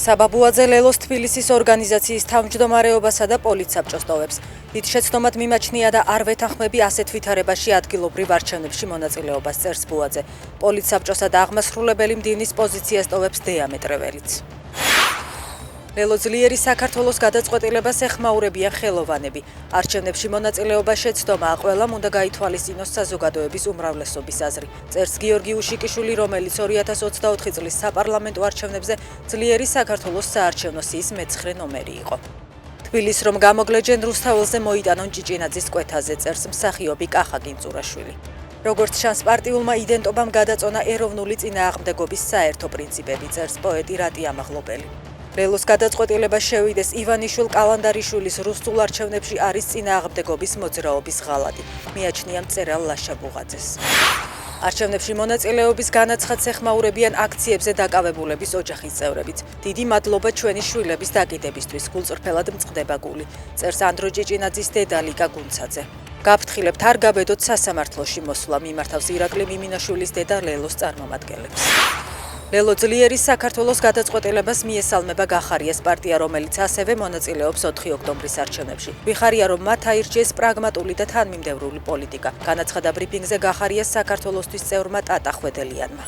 საბაბუაძე ლელოს თბილისის ორგანიზაციის თავმჯდომარეობასა და პოლიცსაბჭოს ტოვებს. დიდ შეცდომად მიმაჩნია და არ ვეთანხმები ასეთ ვითარებაში ადგილობრივ არჩევნებში მონაწილეობას წერს ბუაძე. პოლიცსაბჭოსა და აღმასრულებელი მდივნის პოზიციას ტოვებს დეამეტრეველიც. ლელო ძლიერი საქართველოს გადაწყვეტილებას ეხმაურებიან ხელოვანები. არჩევნებში მონაწილეობა შეცდომაა, ყველამ უნდა გაითვალისწინოს საზოგადოების უმრავლესობის აზრი. წერს გიორგი უშიკიშვილი, რომელიც 2024 წლის საპარლამენტო არჩევნებზე ძლიერი საქართველოს საარჩევნო სიის მე-9 ნომერი იყო. თბილის რომ გამოგლეჯენ რუსთაველზე მოიტანონ ჭიჭინაძის კვეთაზე, წერს მსახიობი კახა კინწურაშვილი. როგორც ჩანს, პარტიულმა იდენტობამ გადაწონა ეროვნული წინააღმდეგობის საერთო პრინციპები, წერს პოეტი რატი ამაღლობელი. ლელოს გადაწყვეტილება შევიდეს ივანიშვილ კალანდარიშვილის რუსულ არჩევნებში არის წინააღმდეგობის მოძრაობის ღალატი, მიაჩნია მწერალ ლაშა ბუღაძეს. არჩევნებში მონაწილეობის განაცხადს ეხმაურებიან აქციებზე დაკავებულების ოჯახის წევრებიც. დიდი მადლობა ჩვენი შვილების დაკიდებისთვის, გულწრფელად მწყდება გული, წერს ანდრო ჭიჭინაძის დედა ლიკა გუნცაძე. გაფრთხილებთ არ გაბედოთ სასამართლოში მოსვლა, მიმართავს ირაკლი მიმინაშვილის დედა ლელოს წარმომადგენლებს. ლელო ძლიერი საქართველოს გადაწყვეტილებას მიესალმება გახარიას პარტია, რომელიც ასევე მონაწილეობს 4 ოქტომბრის არჩევნებში. ვიხარია, რომ მათ აირჩიეს პრაგმატული და თანმიმდევრული პოლიტიკა, განაცხადა ბრიფინგზე გახარიას საქართველოსთვის წევრმა ტატა ხვედელიანმა.